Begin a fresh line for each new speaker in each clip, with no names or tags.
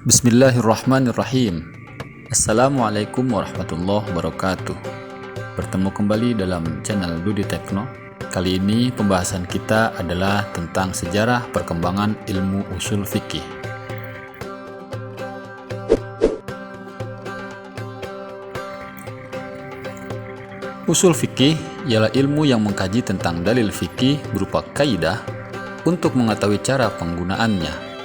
Bismillahirrahmanirrahim. Assalamualaikum warahmatullahi wabarakatuh. Bertemu kembali dalam channel Dudi Tekno. Kali ini pembahasan kita adalah tentang sejarah perkembangan ilmu usul fikih. Usul fikih ialah ilmu yang mengkaji tentang dalil fikih berupa kaidah untuk mengetahui cara penggunaannya,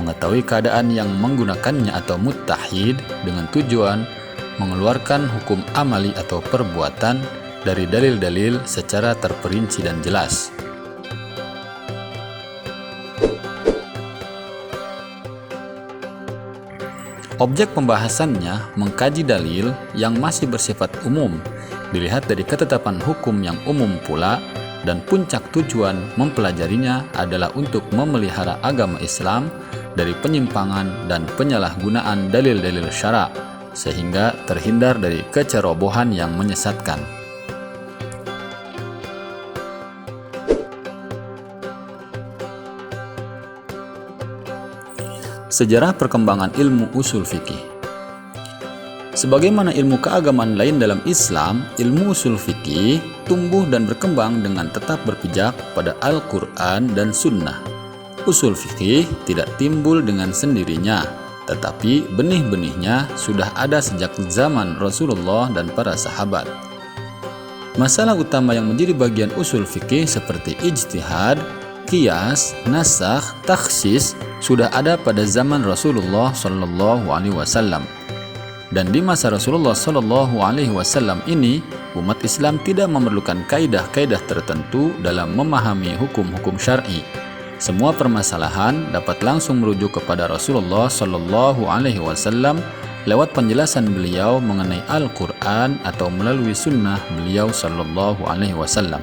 mengetahui keadaan yang menggunakannya atau muttahid dengan tujuan mengeluarkan hukum amali atau perbuatan dari dalil-dalil secara terperinci dan jelas. Objek pembahasannya mengkaji dalil yang masih bersifat umum, dilihat dari ketetapan hukum yang umum pula, dan puncak tujuan mempelajarinya adalah untuk memelihara agama Islam dari penyimpangan dan penyalahgunaan dalil-dalil syara, sehingga terhindar dari kecerobohan yang menyesatkan. Sejarah perkembangan ilmu usul fikih. Sebagaimana ilmu keagamaan lain dalam Islam, ilmu usul fikih tumbuh dan berkembang dengan tetap berpijak pada Al-Quran dan Sunnah. Usul fikih tidak timbul dengan sendirinya, tetapi benih-benihnya sudah ada sejak zaman Rasulullah dan para sahabat. Masalah utama yang menjadi bagian usul fikih seperti ijtihad, qiyas, nasakh, takhsis sudah ada pada zaman Rasulullah SAW. Dan di masa Rasulullah SAW ini, umat Islam tidak memerlukan kaidah-kaidah tertentu dalam memahami hukum-hukum syar'i. Semua permasalahan dapat langsung merujuk kepada Rasulullah SAW lewat penjelasan beliau mengenai Al-Quran atau melalui sunnah beliau SAW.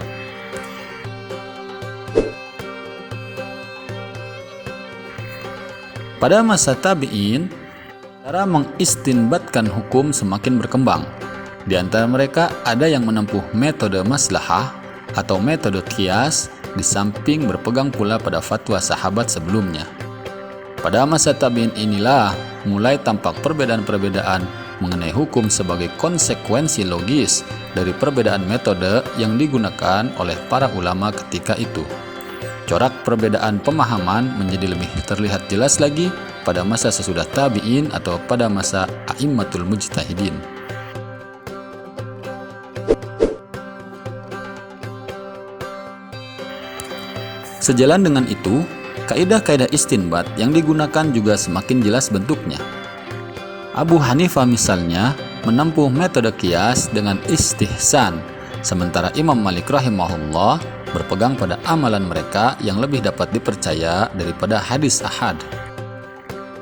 Pada masa tabi'in, cara mengistinbatkan hukum semakin berkembang. Di antara mereka ada yang menempuh metode maslahah atau metode qiyas, di samping berpegang pula pada fatwa sahabat sebelumnya. Pada masa tabi'in inilah mulai tampak perbedaan-perbedaan mengenai hukum sebagai konsekuensi logis dari perbedaan metode yang digunakan oleh para ulama ketika itu. Corak perbedaan pemahaman menjadi lebih terlihat jelas lagi pada masa sesudah tabi'in atau pada masa a'immatul mujtahidin. Sejalan dengan itu, kaidah-kaidah istinbat yang digunakan juga semakin jelas bentuknya. Abu Hanifah misalnya menempuh metode qiyas dengan istihsan, sementara Imam Malik rahimahullah berpegang pada amalan mereka yang lebih dapat dipercaya daripada hadis ahad.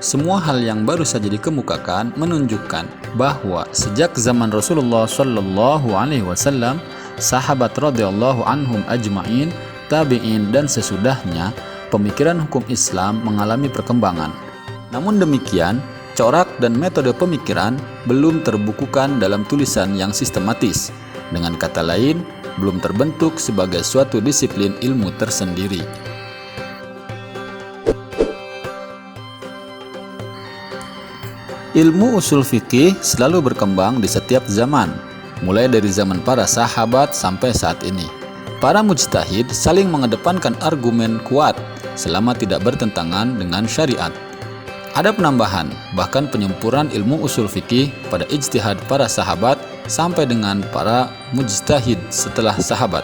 Semua hal yang baru saja dikemukakan menunjukkan bahwa sejak zaman Rasulullah SAW, sahabat radhiyallahu anhum ajma'in, tabi'in dan sesudahnya, pemikiran hukum Islam mengalami perkembangan. Namun demikian, corak dan metode pemikiran belum terbukukan dalam tulisan yang sistematis. Dengan kata lain, belum terbentuk sebagai suatu disiplin ilmu tersendiri. Ilmu usul fikih selalu berkembang di setiap zaman, mulai dari zaman para sahabat sampai saat ini. Para mujtahid saling mengedepankan argumen kuat selama tidak bertentangan dengan syariat. Ada penambahan, bahkan penyempurnaan ilmu usul fikih pada ijtihad para sahabat sampai dengan para mujtahid setelah sahabat,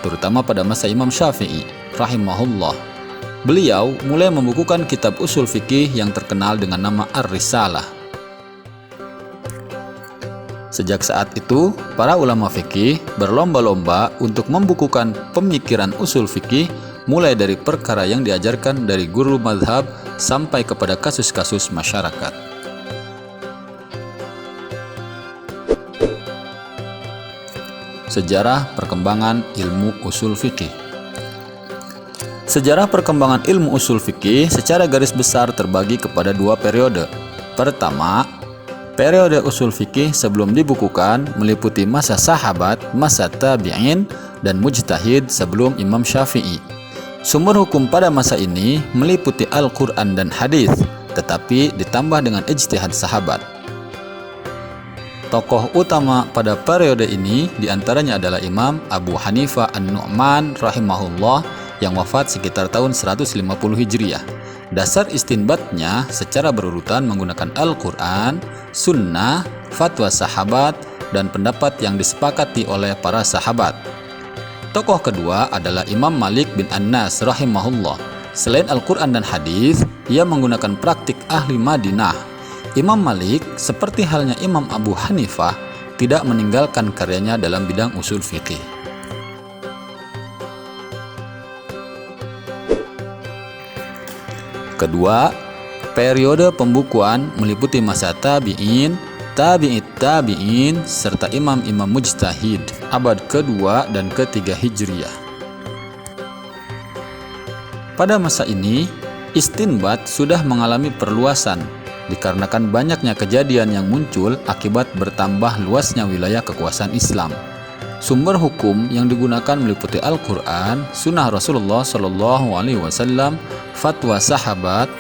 terutama pada masa Imam Syafi'i rahimahullah. Beliau mulai membukukan kitab usul fikih yang terkenal dengan nama Ar-Risalah. Sejak saat itu, para ulama fikih berlomba-lomba untuk membukukan pemikiran usul fikih, mulai dari perkara yang diajarkan dari guru mazhab sampai kepada kasus-kasus masyarakat. Sejarah perkembangan ilmu usul fikih. Sejarah perkembangan ilmu usul fikih secara garis besar terbagi kepada dua periode. Pertama, periode usul fikih sebelum dibukukan meliputi masa sahabat, masa tabi'in, dan mujtahid sebelum Imam Syafi'i. Sumber hukum pada masa ini meliputi Al-Quran dan hadis, tetapi ditambah dengan ijtihad sahabat. Tokoh utama pada periode ini diantaranya adalah Imam Abu Hanifah An-Nu'man rahimahullah yang wafat sekitar tahun 150 Hijriah. Dasar istinbatnya secara berurutan menggunakan Al-Quran, Sunnah, fatwa sahabat, dan pendapat yang disepakati oleh para sahabat. Tokoh kedua adalah Imam Malik bin Anas rahimahullah. Selain Al-Quran dan hadis, ia menggunakan praktik ahli Madinah. Imam Malik, seperti halnya Imam Abu Hanifah, tidak meninggalkan karyanya dalam bidang usul fikih. Kedua, periode pembukuan meliputi masa tabi'in, tabi'it tabi'in, serta imam-imam mujtahid, abad kedua dan ketiga Hijriah. Pada masa ini, istinbat sudah mengalami perluasan, dikarenakan banyaknya kejadian yang muncul akibat bertambah luasnya wilayah kekuasaan Islam. Sumber hukum yang digunakan meliputi Al-Quran, Sunnah Rasulullah SAW, fatwa sahabat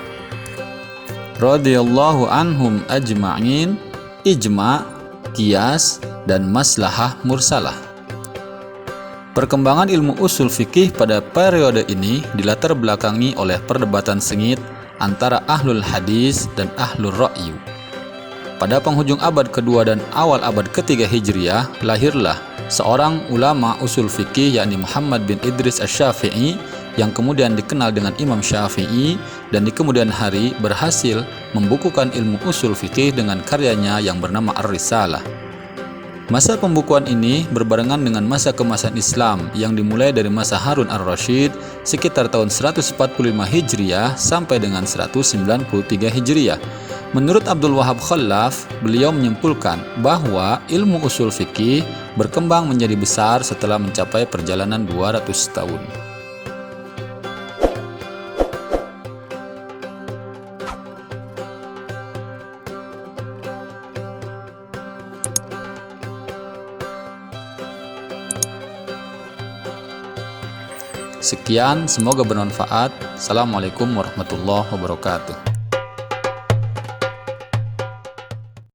radhiyallahu anhum ajma'in, ijma', qiyas, dan maslahah mursalah. Perkembangan ilmu usul fikih pada periode ini dilatar belakangi oleh perdebatan sengit antara ahlul hadis dan ahlul ra'yu. Pada penghujung abad kedua dan awal abad ketiga Hijriah, lahirlah seorang ulama usul fikih yakni Muhammad bin Idris Asy-Syafi'i yang kemudian dikenal dengan Imam Syafi'i dan di kemudian hari berhasil membukukan ilmu usul fikih dengan karyanya yang bernama Ar-Risalah. Masa pembukuan ini berbarengan dengan masa kemasan Islam yang dimulai dari masa Harun ar-Rasyid sekitar tahun 145 Hijriah sampai dengan 193 Hijriah. Menurut Abdul Wahab Khalaf, beliau menyimpulkan bahwa ilmu usul fikih berkembang menjadi besar setelah mencapai perjalanan 200 tahun. Sekian, semoga bermanfaat. Assalamualaikum warahmatullahi wabarakatuh.